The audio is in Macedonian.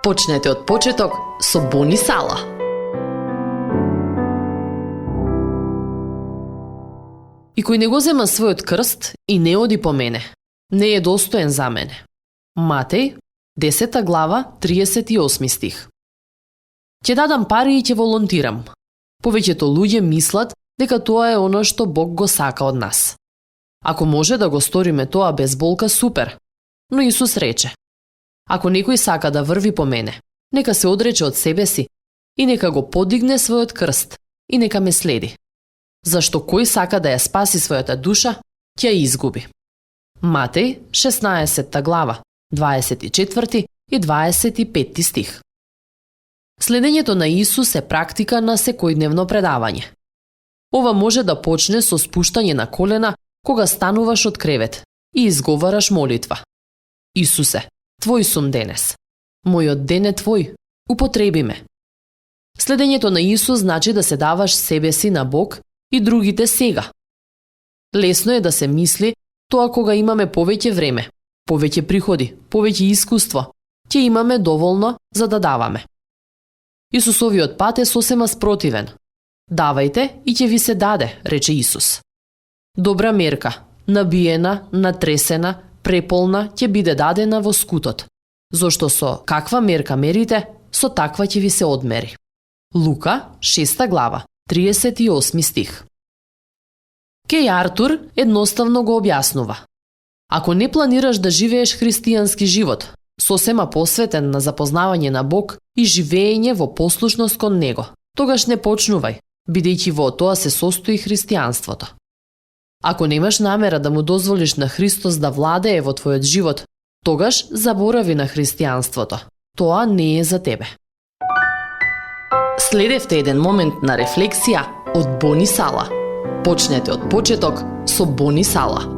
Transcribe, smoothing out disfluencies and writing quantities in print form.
Почнете од почеток со Бони Сала. И кој не го зема својот крст и не оди по мене, не е достоен за мене. Матеј, 10 глава, 38 стих. Ќе дадам пари и ќе волонтирам. Повеќето луѓе мислат дека тоа е оно што Бог го сака од нас. Ако може да го сториме тоа без болка, супер. Но Исус рече: ако некој сака да врви по мене, нека се одрече од себе си и нека го подигне својот крст и нека ме следи. Зашто кој сака да ја спаси својата душа, ќе ја изгуби. Матеј, 16 глава, 24 и 25 стих. Следењето на Исус е практика на секојдневно предавање. Ова може да почне со спуштање на колена кога стануваш од кревет и изговараш молитва. Исусе, Твој сум денес. Мојот ден е Твој. Употреби ме. Следењето на Исус значи да се даваш себе си на Бог и другите сега. Лесно е да се мисли тоа кога имаме повеќе време, повеќе приходи, повеќе искуство, ќе имаме доволно за да даваме. Исусовиот пат е сосема спротивен. Давајте и ќе ви се даде, рече Исус. Добра мерка, набиена, натресена, преполна, ќе биде дадена во скутот, зошто со каква мерка мерите, со таква ќе ви се одмери. Лука, 6 глава, 38 стих. Кеј Артур едноставно го објаснува. Ако не планираш да живееш христијански живот, сосема посветен на запознавање на Бог и живење во послушност кон Него, тогаш не почнувај, бидејќи во тоа се состои христијанството. Ако немаш намера да му дозволиш на Христос да владее во твојот живот, тогаш заборави на христијанството. Тоа не е за тебе. Следевте еден момент на рефлексија од Бони Сала. Почнете од почеток со Бони Сала.